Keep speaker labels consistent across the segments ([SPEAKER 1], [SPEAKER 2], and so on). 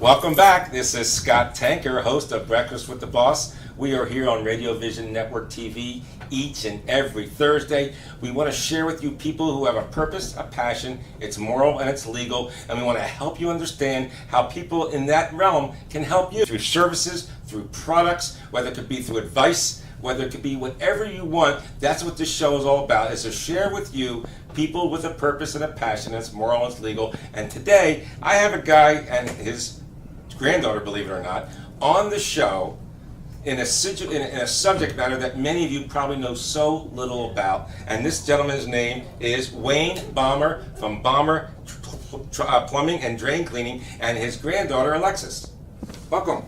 [SPEAKER 1] Welcome back. This is Scott Tanker, host of Breakfast with the Boss. We are here on Radio Vision Network TV each and every Thursday. We want to share with you people who have a purpose, a passion, it's moral and it's legal, and we want to help you understand how people in that realm can help you through services, through products, whether it could be through advice, whether it could be whatever you want. That's what this show is all about, is to share with you people with a purpose and a passion, it's moral and it's legal. And today, I have a guy and his granddaughter, believe it or not, on the show in a subject matter that many of you probably know so little about. And this gentleman's name is Wayne Bommer from Bommer Plumbing and Drain Cleaning, and his granddaughter, Alexis. Welcome.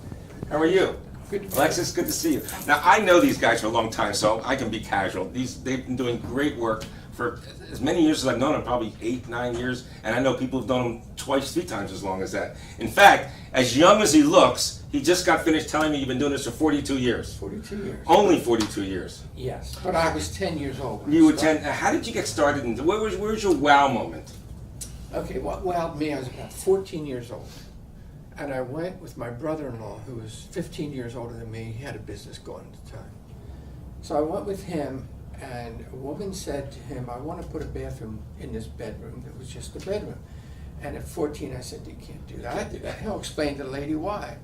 [SPEAKER 1] How are you?
[SPEAKER 2] Good.
[SPEAKER 1] Alexis, good to see you. Now, I know these guys for a long time, so I can be casual. They've been doing great work for as many years as I've known them, probably 8, 9 years, and I know people who've known him twice, 3 times as long as that. In fact, as young as he looks, he just got finished telling me you've been doing this for 42 years.
[SPEAKER 2] 42 years.
[SPEAKER 1] Only 42 years.
[SPEAKER 2] Yes, but I was 10 years old.
[SPEAKER 1] You were 10. How did you get started? And where's your wow moment?
[SPEAKER 2] Okay, what wowed me, I was about 14 years old. And I went with my brother-in-law, who was 15 years older than me. He had a business going at the time. So I went with him, and a woman said to him, I want to put a bathroom in this bedroom that was just a bedroom. And at 14, I said, you can't do that. He'll explain to the lady why.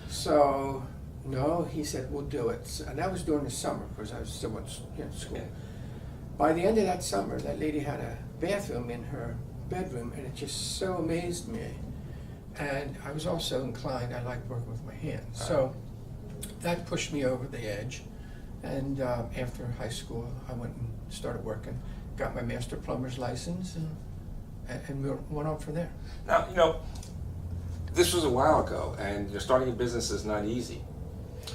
[SPEAKER 2] So, no, he said, we'll do it. And that was during the summer, because I was still in school.
[SPEAKER 1] Yeah.
[SPEAKER 2] By the end of that summer, that lady had a bathroom in her bedroom, and it just so amazed me. And I was also inclined, I like working with my hands. So that pushed me over the edge. And after high school, I went and started working, got my master plumber's license, and we went on from there.
[SPEAKER 1] Now, you know, this was a while ago, and you're starting a business is not easy.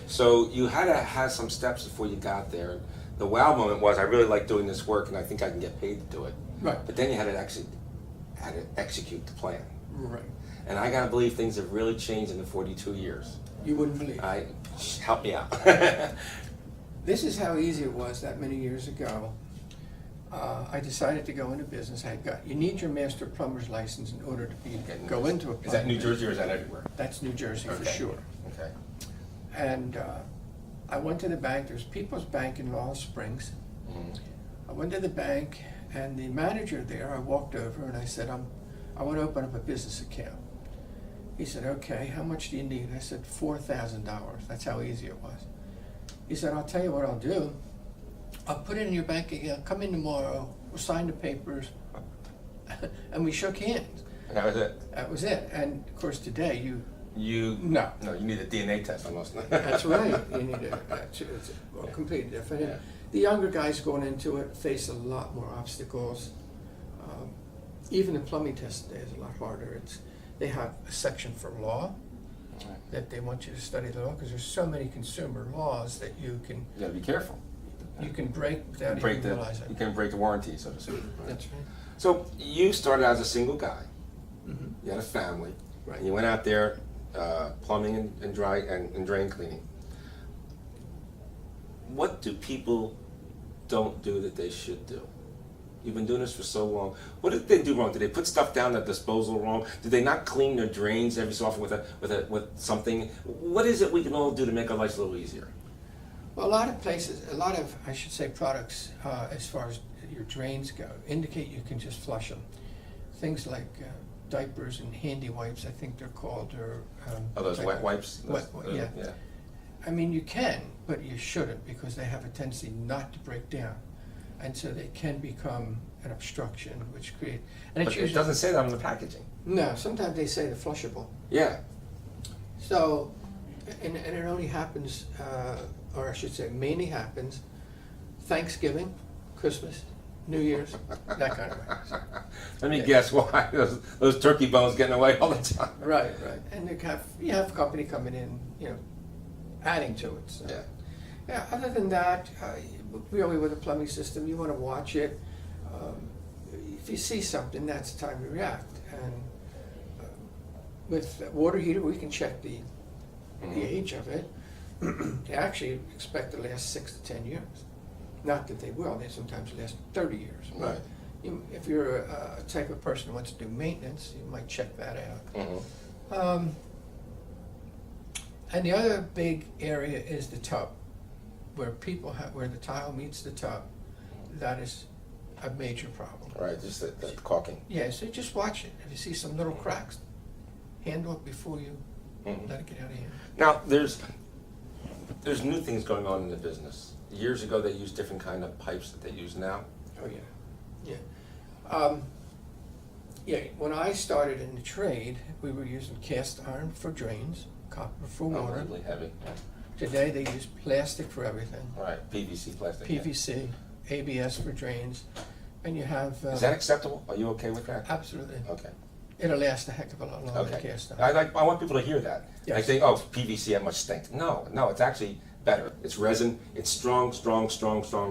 [SPEAKER 1] So you had to have some steps before you got there. The wow moment was, I really like doing this work, and I think I can get paid to do it.
[SPEAKER 2] Right.
[SPEAKER 1] But then you had to execute the plan.
[SPEAKER 2] Right.
[SPEAKER 1] And I gotta believe things have really changed in the 42 years.
[SPEAKER 2] You wouldn't believe.
[SPEAKER 1] Help me out.
[SPEAKER 2] This is how easy it was that many years ago. I decided to go into business. You need your master plumber's license in order to go into a plumbing.
[SPEAKER 1] Is that New Jersey or is that everywhere?
[SPEAKER 2] That's New Jersey for sure.
[SPEAKER 1] Okay.
[SPEAKER 2] And I went to the bank. There's People's Bank in Laurel Springs.
[SPEAKER 1] Mm-hmm.
[SPEAKER 2] I went to the bank, and the manager there, I walked over and I said, I want to open up a business account. He said, okay, how much do you need? I said, $4,000. That's how easy it was. He said, I'll tell you what I'll do. I'll put it in your bank account. Come in tomorrow. We'll sign the papers. And we shook hands.
[SPEAKER 1] And that was it?
[SPEAKER 2] That was it. And of course today
[SPEAKER 1] No, you need a DNA test almost.
[SPEAKER 2] That's right. You need it's completely different.
[SPEAKER 1] Yeah.
[SPEAKER 2] The younger guys going into it face a lot more obstacles. Even the plumbing test today is a lot harder. They have a section for law that they want you to study the law, because there's so many consumer laws that you can.
[SPEAKER 1] You gotta be careful.
[SPEAKER 2] You can break without even realizing.
[SPEAKER 1] You can break the warranty, so to speak.
[SPEAKER 2] That's right.
[SPEAKER 1] So you started as a single guy.
[SPEAKER 2] Mm-hmm.
[SPEAKER 1] You had a family.
[SPEAKER 2] Right.
[SPEAKER 1] And you went out there plumbing and drain cleaning. What do people don't do that they should do? You've been doing this for so long. What did they do wrong? Did they put stuff down at disposal wrong? Did they not clean their drains every so often with something? What is it we can all do to make our lives a little easier?
[SPEAKER 2] Well, a lot of I should say products, as far as your drains go, indicate you can just flush them. Things like diapers and handy wipes, I think they're called, or
[SPEAKER 1] those wet wipes?
[SPEAKER 2] Yeah. I mean, you can, but you shouldn't, because they have a tendency not to break down. And so they can become an obstruction, which create. And
[SPEAKER 1] But it doesn't say that on the packaging.
[SPEAKER 2] No, sometimes they say they're flushable.
[SPEAKER 1] Yeah.
[SPEAKER 2] So, and it only happens, or I should say, mainly happens Thanksgiving, Christmas, New Year's, that kind of way. So,
[SPEAKER 1] Let me guess why those turkey bones getting away all the time.
[SPEAKER 2] right. And you have a company coming in, adding to it. So.
[SPEAKER 1] Yeah.
[SPEAKER 2] Yeah. Other than that, really with a plumbing system, you want to watch it. If you see something, that's the time to react. And with a water heater, we can check the age of it. They actually expect to last 6 to 10 years. Not that they will; they sometimes last 30 years.
[SPEAKER 1] Right.
[SPEAKER 2] If you're a type of person who wants to do maintenance, you might check that out.
[SPEAKER 1] Mm-hmm.
[SPEAKER 2] And the other big area is the tub, where where the tile meets the tub. That is a major problem.
[SPEAKER 1] Right, just the caulking.
[SPEAKER 2] Yeah, so just watch it. If you see some little cracks, handle it before you let it get out of hand.
[SPEAKER 1] Now, there's new things going on in the business. Years ago, they used different kind of pipes that they use now.
[SPEAKER 2] Oh, yeah, yeah. When I started in the trade, we were using cast iron for drains, copper for water.
[SPEAKER 1] Unbelievably heavy.
[SPEAKER 2] Today, they use plastic for everything.
[SPEAKER 1] Right, PVC plastic.
[SPEAKER 2] PVC, ABS for drains, and you have...
[SPEAKER 1] Is that acceptable? Are you okay with that?
[SPEAKER 2] Absolutely.
[SPEAKER 1] Okay.
[SPEAKER 2] It'll last a heck of a lot longer than
[SPEAKER 1] Okay.
[SPEAKER 2] cast iron.
[SPEAKER 1] I want people to hear that.
[SPEAKER 2] Yes.
[SPEAKER 1] I think, oh, PVC, that much stink. No, it's actually better. It's resin. It's strong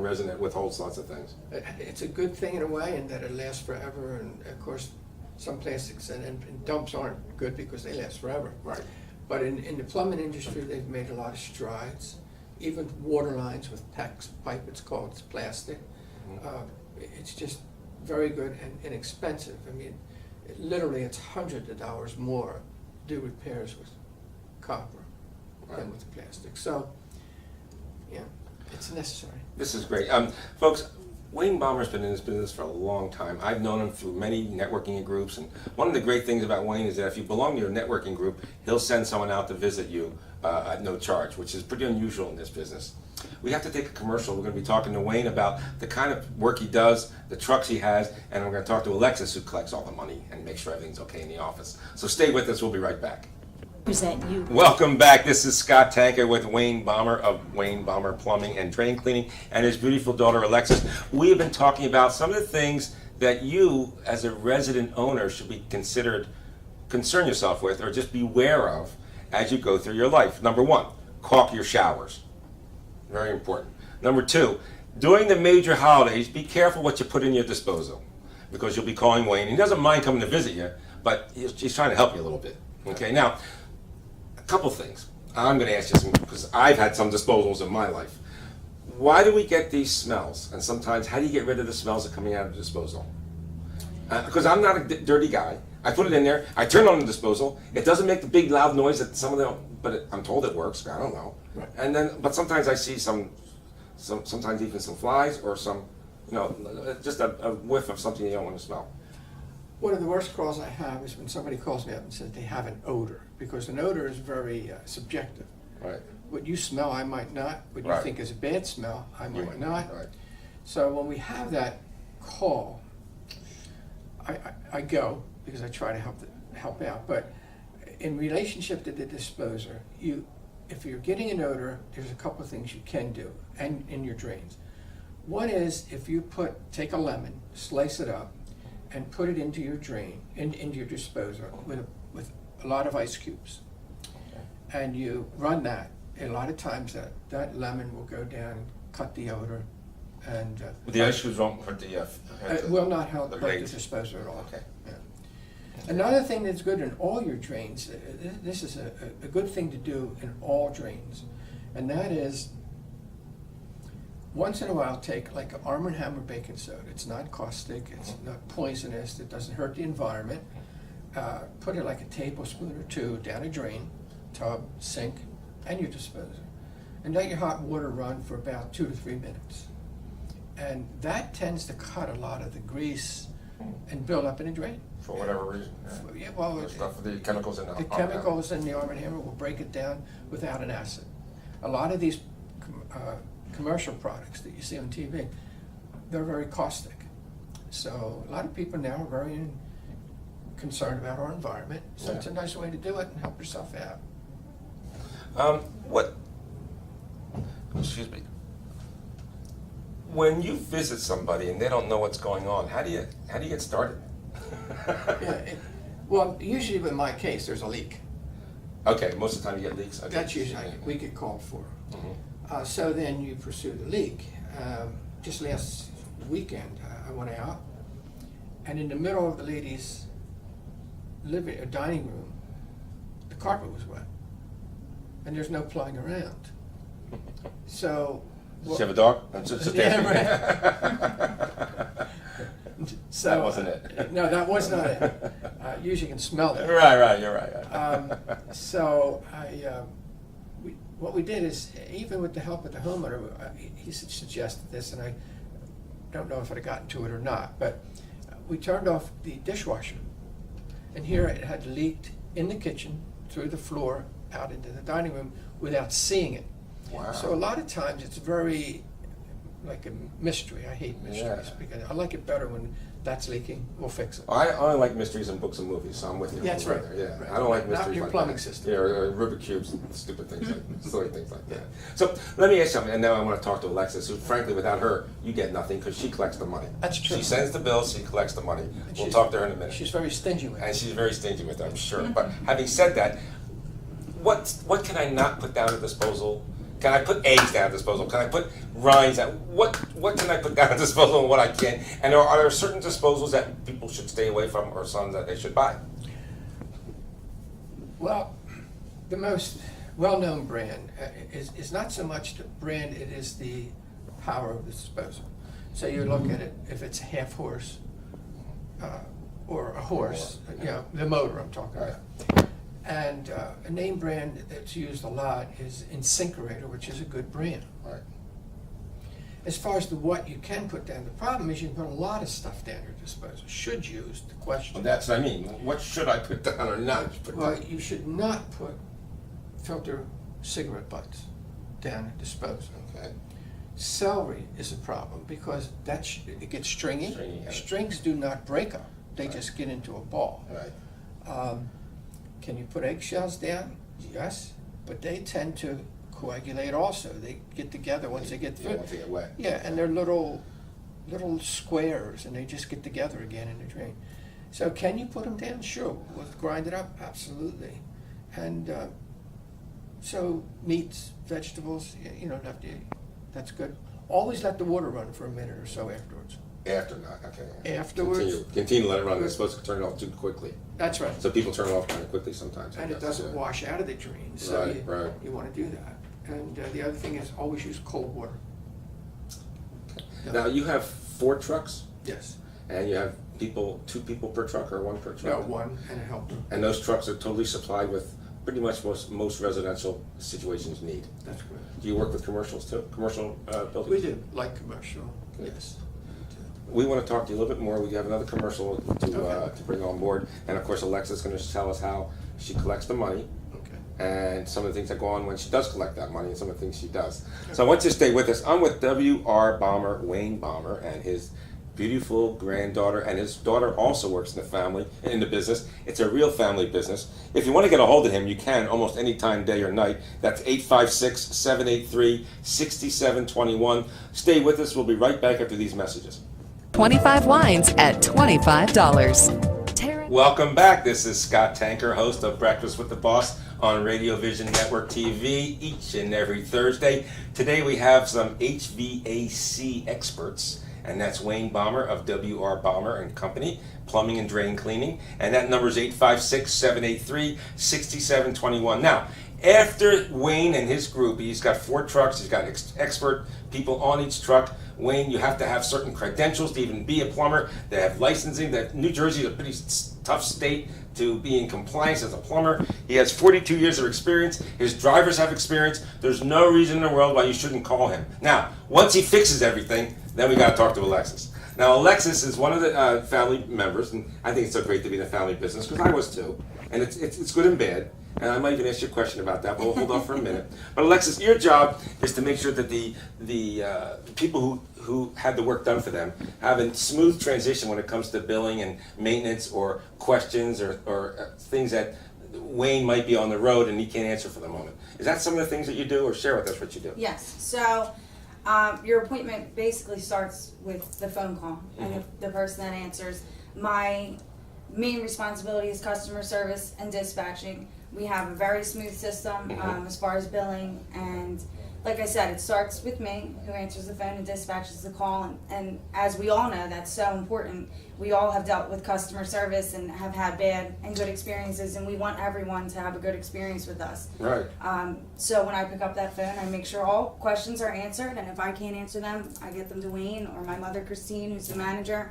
[SPEAKER 1] resin that withholds lots of things.
[SPEAKER 2] It's a good thing in a way, in that it lasts forever, and of course, some plastics and dumps aren't good because they last forever.
[SPEAKER 1] Right.
[SPEAKER 2] But in the plumbing industry, they've made a lot of strides. Even water lines with PEX pipe, it's called, it's plastic. It's just very good and inexpensive. I mean, literally, it's hundreds of dollars more to do repairs with copper than with plastic. So, yeah, it's necessary.
[SPEAKER 1] This is great. Folks, Wayne Bommer's been in this business for a long time. I've known him through many networking groups, and one of the great things about Wayne is that if you belong to a networking group, he'll send someone out to visit you at no charge, which is pretty unusual in this business. We have to take a commercial. We're going to be talking to Wayne about the kind of work he does, the trucks he has, and we're going to talk to Alexis, who collects all the money and makes sure everything's okay in the office. So stay with us. We'll be right back.
[SPEAKER 3] Present you.
[SPEAKER 1] Welcome back. This is Scott Tanker with Wayne Bommer of Wayne Bommer Plumbing and Drain Cleaning and his beautiful daughter Alexis. We have been talking about some of the things that you, as a resident owner, should be concern yourself with or just beware of as you go through your life. Number one, caulk your showers. Very important. Number two, during the major holidays, be careful what you put in your disposal, because you'll be calling Wayne. He doesn't mind coming to visit you, but he's trying to help you a little bit. Okay, now, a couple things. I'm going to ask you some, because I've had some disposals in my life. Why do we get these smells? And sometimes, how do you get rid of the smells that are coming out of the disposal? Because I'm not a dirty guy. I put it in there. I turn on the disposal. It doesn't make the big loud noise that some of them, but I'm told it works. I don't know.
[SPEAKER 2] Right.
[SPEAKER 1] And then, but sometimes I see sometimes even some flies or some, just a whiff of something you don't want to smell.
[SPEAKER 2] One of the worst calls I have is when somebody calls me up and says they have an odor, because an odor is very subjective.
[SPEAKER 1] Right.
[SPEAKER 2] What you smell, I might not. What you
[SPEAKER 1] Right.
[SPEAKER 2] think is a bad smell, I
[SPEAKER 1] You
[SPEAKER 2] might not.
[SPEAKER 1] Right.
[SPEAKER 2] So when we have that call, I go, because I try to help out. But in relationship to the disposer, if you're getting an odor, there's a couple of things you can do, and in your drains. One is, if you take a lemon, slice it up, and put it into your drain, into your disposer with a lot of ice cubes, and you run that. A lot of times that lemon will go down, cut the odor, and
[SPEAKER 1] The ice cubes won't hurt the.
[SPEAKER 2] it will not help
[SPEAKER 1] the
[SPEAKER 2] the
[SPEAKER 1] grate.
[SPEAKER 2] disposer at all.
[SPEAKER 1] Okay.
[SPEAKER 2] Yeah. Another thing that's good in all your drains, this is a good thing to do in all drains, and that is, once in a while, take like an Arm & Hammer baking soda. It's not caustic, it's not poisonous, it doesn't hurt the environment. Put it like a tablespoon or two down a drain, tub, sink, and your disposer. And let your hot water run for about 2 to 3 minutes. And that tends to cut a lot of the grease and build up in a drain.
[SPEAKER 1] For whatever reason. Yeah.
[SPEAKER 2] Yeah, well,
[SPEAKER 1] The stuff, the chemicals in the.
[SPEAKER 2] the chemicals in the Arm & Hammer will break it down without an acid. A lot of these commercial products that you see on TV, they're very caustic. So a lot of people now are very concerned about our environment. So it's a nice way to do it and help yourself out.
[SPEAKER 1] Excuse me. When you visit somebody and they don't know what's going on, how do you get started?
[SPEAKER 2] Well, usually in my case, there's a leak.
[SPEAKER 1] Okay, most of the time you get leaks. Okay.
[SPEAKER 2] That's usually we get called for.
[SPEAKER 1] Mhm.
[SPEAKER 2] So then you pursue the leak. Just last weekend, I went out, and in the middle of the ladies' dining room, the carpet was wet, and there's no plying around. So.
[SPEAKER 1] Does she have a dog? Just
[SPEAKER 2] Yeah, So,
[SPEAKER 1] that wasn't it.
[SPEAKER 2] No, that was not it. Usually you can smell it.
[SPEAKER 1] Right, you're right.
[SPEAKER 2] So what we did is, even with the help of the homeowner, he suggested this, and I don't know if I'd have gotten to it or not, but we turned off the dishwasher. And here it had leaked in the kitchen, through the floor, out into the dining room without seeing it.
[SPEAKER 1] Wow.
[SPEAKER 2] So a lot of times it's very like a mystery. I hate mysteries because I like it better when that's leaking, we'll fix it.
[SPEAKER 1] I only like mysteries in books and movies, so I'm with you.
[SPEAKER 2] Yeah, that's right.
[SPEAKER 1] Yeah,
[SPEAKER 2] Right.
[SPEAKER 1] I don't like mysteries
[SPEAKER 2] Not your
[SPEAKER 1] like
[SPEAKER 2] plumbing
[SPEAKER 1] that.
[SPEAKER 2] system.
[SPEAKER 1] Yeah, or Rubik's cubes, and stupid things like silly things like that. So let me ask you something, and now I want to talk to Alexis, who frankly, without her, you get nothing because she collects the money.
[SPEAKER 2] That's true.
[SPEAKER 1] She sends the bills, she collects the money.
[SPEAKER 2] And
[SPEAKER 1] We'll talk to her in a minute.
[SPEAKER 2] She's very stingy with
[SPEAKER 1] And
[SPEAKER 2] it.
[SPEAKER 1] she's very stingy with it, I'm sure. But having said that, what can I not put down at disposal? Can I put eggs down at disposal? Can I put rinds down? What can I put down at disposal and what I can't? And are there certain disposals that people should stay away from or some that they should buy?
[SPEAKER 2] Well, the most well-known brand is not so much the brand, it is the power of the disposal. So you look at it, if it's a half horse or a horse, you know, the motor I'm talking about. And a name brand that's used a lot is Incinerator, which is a good brand.
[SPEAKER 1] Right.
[SPEAKER 2] As far as the what you can put down, the problem is you can put a lot of stuff down your disposal. Should use the question.
[SPEAKER 1] Well, that's what I mean. What should I put down or not put
[SPEAKER 2] Well,
[SPEAKER 1] down?
[SPEAKER 2] you should not put filter cigarette butts down at disposal.
[SPEAKER 1] Okay.
[SPEAKER 2] Celery is a problem because it gets stringy.
[SPEAKER 1] Stringy, yeah.
[SPEAKER 2] Strings do not break up; they
[SPEAKER 1] Right.
[SPEAKER 2] just get into a ball.
[SPEAKER 1] Right.
[SPEAKER 2] Can you put eggshells down? Yes, but they tend to coagulate also. They get together once they get
[SPEAKER 1] Yeah,
[SPEAKER 2] through.
[SPEAKER 1] once they get wet.
[SPEAKER 2] Yeah, and they're little squares, and they just get together again in the drain. So can you put them down? Sure. We'll grind it up? Absolutely. And so meats, vegetables, you don't have to, that's good. Always let the water run for a minute or so afterwards.
[SPEAKER 1] After not, okay.
[SPEAKER 2] Afterwards.
[SPEAKER 1] Continue to let it run. It's supposed to turn it off too quickly.
[SPEAKER 2] That's right.
[SPEAKER 1] So people turn it off kind of quickly sometimes. I
[SPEAKER 2] And it
[SPEAKER 1] guess,
[SPEAKER 2] doesn't
[SPEAKER 1] yeah.
[SPEAKER 2] wash out of the drain, so
[SPEAKER 1] Right.
[SPEAKER 2] you want to do that. And the other thing is always use cold water.
[SPEAKER 1] Now you have 4 trucks,
[SPEAKER 2] Yes.
[SPEAKER 1] and you have two people per truck or one per truck.
[SPEAKER 2] No, one and a helper.
[SPEAKER 1] And those trucks are totally supplied with pretty much most residential situations need.
[SPEAKER 2] That's good.
[SPEAKER 1] Do you work with commercials too? Commercial buildings?
[SPEAKER 2] We do, like commercial,
[SPEAKER 1] Good.
[SPEAKER 2] yes.
[SPEAKER 1] We want to talk to you a little bit more. We have another commercial to
[SPEAKER 2] Okay.
[SPEAKER 1] bring on board, and of course Alexa's going to tell us how she collects the money
[SPEAKER 2] Okay.
[SPEAKER 1] and some of the things that go on when she does collect that money and some of the things she does. So I want you to stay with us. I'm with W.R. Bommer, Wayne Bommer, and his beautiful granddaughter, and his daughter also works in the business. It's a real family business. If you want to get a hold of him, you can almost any time, day or night. That's 856-783-6721. Stay with us. We'll be right back after these messages.
[SPEAKER 3] 25 wines at $25.
[SPEAKER 1] Welcome back. This is Scott Tanker, host of Breakfast with the Boss on Radio Vision Network TV each and every Thursday. Today we have some HVAC experts, and that's Wayne Bommer of W.R. Bommer and Company, Plumbing and Drain Cleaning, and that number is 856-783-6721. Now, after Wayne and his group, he's got 4 trucks, he's got expert people on each truck. Wayne, you have to have certain credentials to even be a plumber. They have licensing. New Jersey is a pretty tough state to be in compliance as a plumber. He has 42 years of experience. His drivers have experience. There's no reason in the world why you shouldn't call him. Now, once he fixes everything, then we got to talk to Alexis. Now, Alexis is one of the family members, and I think it's so great to be in a family business because I was too. And it's good and bad. And I might even ask you a question about that, but we'll hold off for a minute. But Alexis, your job is to make sure that the people who had the work done for them have a smooth transition when it comes to billing and maintenance or questions or things that Wayne might be on the road and he can't answer for the moment. Is that some of the things that you do, or share with us what you do?
[SPEAKER 4] Yes. So your appointment basically starts with the phone call and the person that answers. My main responsibility is customer service and dispatching. We have a very smooth system as far as billing, and like I said, it starts with me, who answers the phone and dispatches the call, and as we all know, that's so important. We all have dealt with customer service and have had bad and good experiences, and we want everyone to have a good experience with us.
[SPEAKER 1] Right.
[SPEAKER 4] So when I pick up that phone, I make sure all questions are answered, and if I can't answer them, I get them to Wayne or my mother, Christine, who's the manager.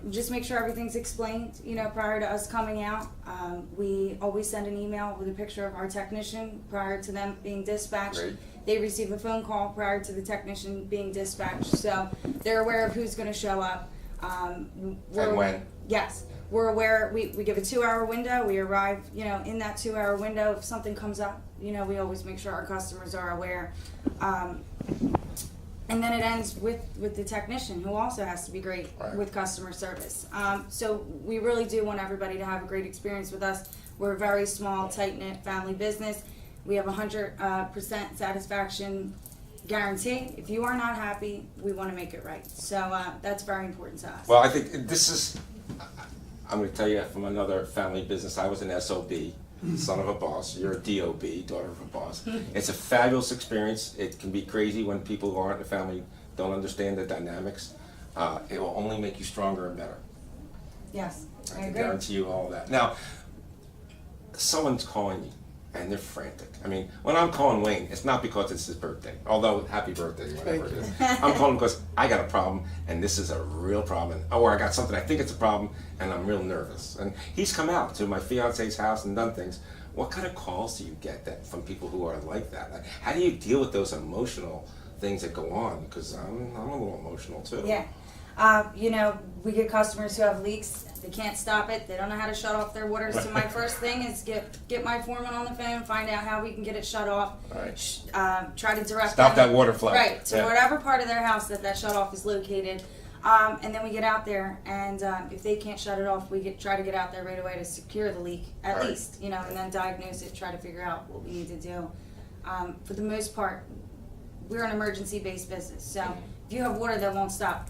[SPEAKER 4] Just make sure everything's explained, prior to us coming out. We always send an email with a picture of our technician prior to them being dispatched.
[SPEAKER 1] Great.
[SPEAKER 4] They receive a phone call prior to the technician being dispatched, so they're aware of who's going to show up.
[SPEAKER 1] And when?
[SPEAKER 4] Yes, we're aware. We give a 2-hour window. We arrive, in that 2-hour window. If something comes up, we always make sure our customers are aware. And then it ends with the technician, who also has to be great
[SPEAKER 1] Right.
[SPEAKER 4] with customer service. So we really do want everybody to have a great experience with us. We're a very small, tight-knit family business. We have 100% satisfaction guarantee. If you are not happy, we want to make it right. So that's very important to us.
[SPEAKER 1] Well, I think this is, I'm going to tell you from another family business, I was an SOB, son of a boss. You're a DOB, daughter of a boss. It's a fabulous experience. It can be crazy when people who aren't in the family don't understand the dynamics. It will only make you stronger and better.
[SPEAKER 4] Yes, I
[SPEAKER 1] I can
[SPEAKER 4] agree.
[SPEAKER 1] guarantee you all that. Now, someone's calling you and they're frantic. I mean, when I'm calling Wayne, it's not because it's his birthday, although happy birthday, whatever it is. I'm calling because I got a problem and this is a real problem. Or I got something, I think it's a problem, and I'm real nervous. And he's come out to my fiance's house and done things. What kind of calls do you get that from people who are like that? Like, how do you deal with those emotional things that go on? Because I'm a little emotional too.
[SPEAKER 4] Yeah. We get customers who have leaks. They can't stop it. They don't know how to shut off their waters. So my first thing is get my foreman on the phone, find out how we can get it shut off.
[SPEAKER 1] Right.
[SPEAKER 4] Try to direct
[SPEAKER 1] Stop
[SPEAKER 4] them
[SPEAKER 1] that water flow.
[SPEAKER 4] right to
[SPEAKER 1] Yeah.
[SPEAKER 4] whatever part of their house that shut off is located. And then we get out there, and if they can't shut it off, we try to get out there right away to secure the leak, at
[SPEAKER 1] Right.
[SPEAKER 4] least, and then diagnose it, try to figure out what we need to do. For the most part, we're an emergency-based business, so if you have water that won't stop,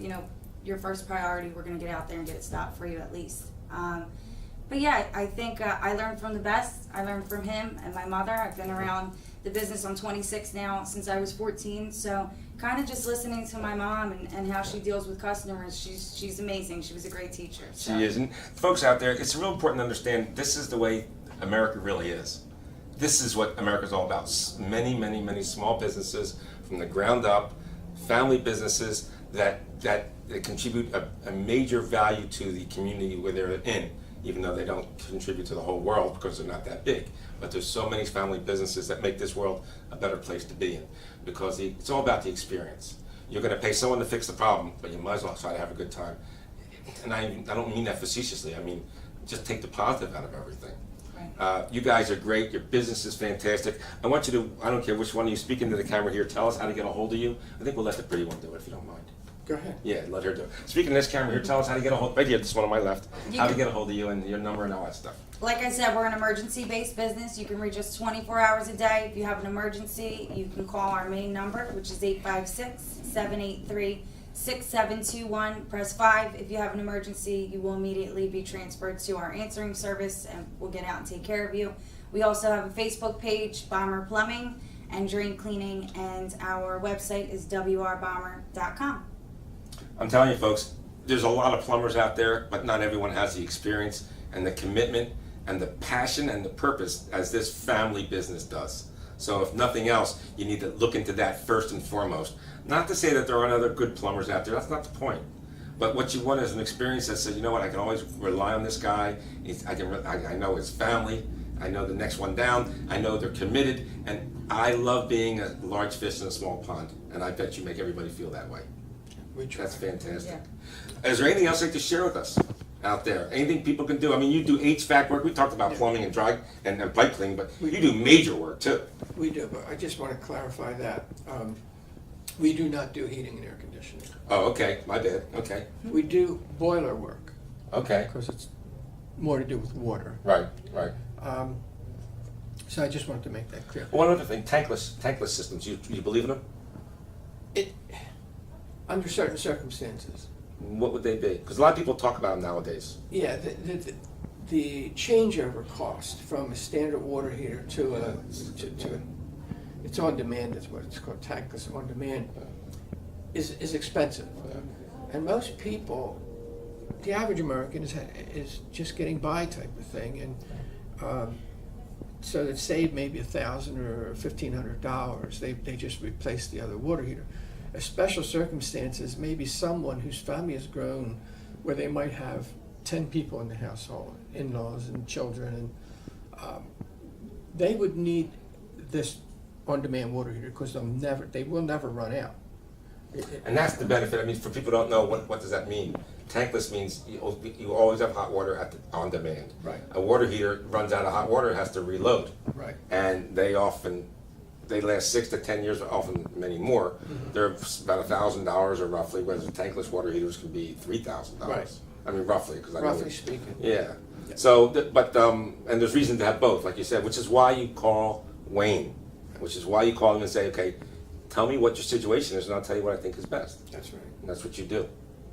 [SPEAKER 4] your first priority, we're going to get out there and get it stopped for you at least. But yeah, I think I learned from the best. I learned from him and my mother. I've been around the business. I'm 26 now, since I was 14. So kind of just listening to my mom and how she deals with customers. She's amazing. She was a great teacher. So.
[SPEAKER 1] She is. And folks out there, it's real important to understand this is the way America really is. This is what America's all about. Many, many, many small businesses from the ground up, family businesses that contribute a major value to the community where they're in, even though they don't contribute to the whole world because they're not that big. But there's so many family businesses that make this world a better place to be in, because it's all about the experience. You're going to pay someone to fix the problem, but you might as well try to have a good time. And I don't mean that facetiously. I mean, just take the positive out of everything.
[SPEAKER 4] Right.
[SPEAKER 1] You guys are great. Your business is fantastic. I want you to, I don't care which one of you speak into the camera here, tell us how to get a hold of you. I think we'll let the pretty one do it if you don't mind.
[SPEAKER 2] Go ahead.
[SPEAKER 1] Yeah, let her do it. Speaking of this camera here, tell us how to get a hold, right here, this one on my left,
[SPEAKER 4] You
[SPEAKER 1] how to
[SPEAKER 4] can-
[SPEAKER 1] get a hold of you and your number and all that stuff.
[SPEAKER 4] Like I said, we're an emergency-based business. You can reach us 24 hours a day. If you have an emergency, you can call our main number, which is 856-783-6721. Press 5. If you have an emergency, you will immediately be transferred to our answering service, and we'll get out and take care of you. We also have a Facebook page, Bommer Plumbing and Drain Cleaning, and our website is wrbommer.com.
[SPEAKER 1] I'm telling you folks, there's a lot of plumbers out there, but not everyone has the experience and the commitment and the passion and the purpose as this family business does. So if nothing else, you need to look into that first and foremost. Not to say that there aren't other good plumbers out there, that's not the point. But what you want is an experience that says, you know what, I can always rely on this guy. I know his family. I know the next one down. I know they're committed. And I love being a large fish in a small pond. And I bet you make everybody feel that way.
[SPEAKER 2] We try.
[SPEAKER 1] That's fantastic.
[SPEAKER 4] Yeah.
[SPEAKER 1] Is there anything else you'd like to share with us out there? Anything people can do? I mean, you do HVAC work. We talked about plumbing and dry and pipe cleaning, but you do major work too.
[SPEAKER 2] We do, but I just want to clarify that. We do not do heating and air conditioning.
[SPEAKER 1] Oh, okay. My bad. Okay.
[SPEAKER 2] We do boiler work,
[SPEAKER 1] Okay.
[SPEAKER 2] because it's more to do with water.
[SPEAKER 1] Right. Right.
[SPEAKER 2] So I just wanted to make that clear.
[SPEAKER 1] One other thing, tankless systems. You believe in them?
[SPEAKER 2] Under certain circumstances.
[SPEAKER 1] What would they be? Because a lot of people talk about them nowadays.
[SPEAKER 2] Yeah, the changeover cost from a standard water heater to it's on demand, is what it's called, tankless on demand, is expensive. And most people, the average American is just getting by type of thing, and so they save maybe $1,000 or $1,500. They just replace the other water heater. A special circumstances, maybe someone whose family has grown where they might have 10 people in the household, in-laws and children, and they would need this on-demand water heater because they will never run out.
[SPEAKER 1] And that's the benefit. I mean, for people who don't know, what does that mean? Tankless means you always have hot water on demand.
[SPEAKER 2] Right.
[SPEAKER 1] A water heater runs out of hot water, has to reload.
[SPEAKER 2] Right.
[SPEAKER 1] And they last 6 to 10 years, often many more.
[SPEAKER 2] Mm-hmm.
[SPEAKER 1] They're about $1,000 or roughly, whereas the tankless water heaters can be $3,000.
[SPEAKER 2] Right.
[SPEAKER 1] I mean, roughly, because I know.
[SPEAKER 2] Roughly speaking.
[SPEAKER 1] Yeah. So, and there's reason to have both, like you said, which is why you call Wayne, which is why you call him and say, okay, tell me what your situation is, and I'll tell you what I think is best.
[SPEAKER 2] That's right.
[SPEAKER 1] And that's what you do.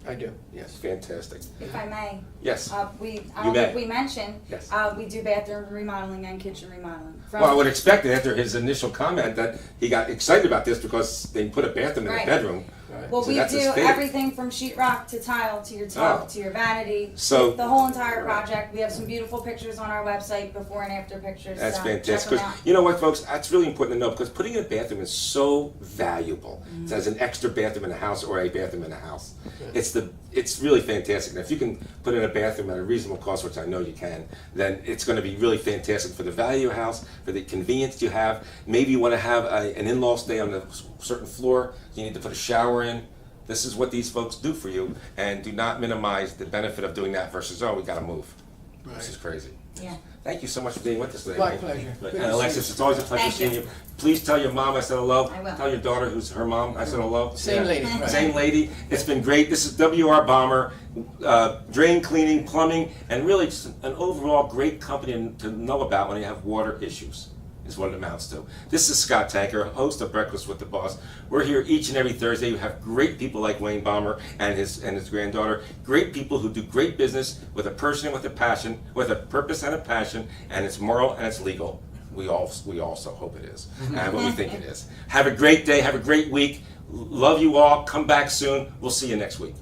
[SPEAKER 2] I do, yes.
[SPEAKER 1] Fantastic.
[SPEAKER 4] If I may.
[SPEAKER 1] Yes.
[SPEAKER 4] I
[SPEAKER 1] You
[SPEAKER 4] don't
[SPEAKER 1] may.
[SPEAKER 4] think we mentioned,
[SPEAKER 1] Yes.
[SPEAKER 4] we do bathroom remodeling and kitchen remodeling.
[SPEAKER 1] Well, I would expect after his initial comment that he got excited about this because they put a bathroom in
[SPEAKER 4] Right.
[SPEAKER 1] the bedroom.
[SPEAKER 2] Right.
[SPEAKER 4] Well,
[SPEAKER 1] So
[SPEAKER 4] we
[SPEAKER 1] that's
[SPEAKER 4] do
[SPEAKER 1] his favorite.
[SPEAKER 4] everything from sheetrock to tile to your tub
[SPEAKER 1] Oh.
[SPEAKER 4] to your vanity.
[SPEAKER 1] So-
[SPEAKER 4] the whole entire project. We have some beautiful pictures on our website, before and after pictures.
[SPEAKER 1] That's
[SPEAKER 4] so
[SPEAKER 1] fantastic.
[SPEAKER 4] check them
[SPEAKER 1] Because
[SPEAKER 4] out.
[SPEAKER 1] you know what, folks, that's really important to know because putting in a bathroom is so valuable.
[SPEAKER 4] Mm-hmm.
[SPEAKER 1] As an extra bathroom in a house or a bathroom in a house, it's really fantastic. And if you can put in a bathroom at a reasonable cost, which I know you can, then it's going to be really fantastic for the value of your house, for the convenience you have. Maybe you want to have an in-law stay on a certain floor. You need to put a shower in. This is what these folks do for you, and do not minimize the benefit of doing that versus, oh, we got to move. This is crazy.
[SPEAKER 4] Yeah.
[SPEAKER 1] Thank you so much for being with us today.
[SPEAKER 2] My
[SPEAKER 1] Wayne.
[SPEAKER 2] pleasure. Good to
[SPEAKER 1] And
[SPEAKER 2] see
[SPEAKER 1] Alexis,
[SPEAKER 2] you.
[SPEAKER 1] it's always a pleasure
[SPEAKER 4] Thank
[SPEAKER 1] seeing
[SPEAKER 4] you.
[SPEAKER 1] you. Please tell your mom I said hello.
[SPEAKER 4] I will.
[SPEAKER 1] Tell your daughter who's her mom I said hello.
[SPEAKER 2] Same lady, right.
[SPEAKER 1] Same lady. It's been great. This is WR Bomber, drain cleaning, plumbing, and really just an overall great company to know about when you have water issues. Is what it amounts to. This is Scott Tanker, host of Breakfast with the Boss. We're here each and every Thursday. We have great people like Wayne Bommer and his granddaughter. Great people who do great business with a person and with a passion, with a purpose and a passion, and it's moral and it's legal. We also hope it is, and what we think it is. Have a great day. Have a great week. Love you all. Come back soon. We'll see you next week.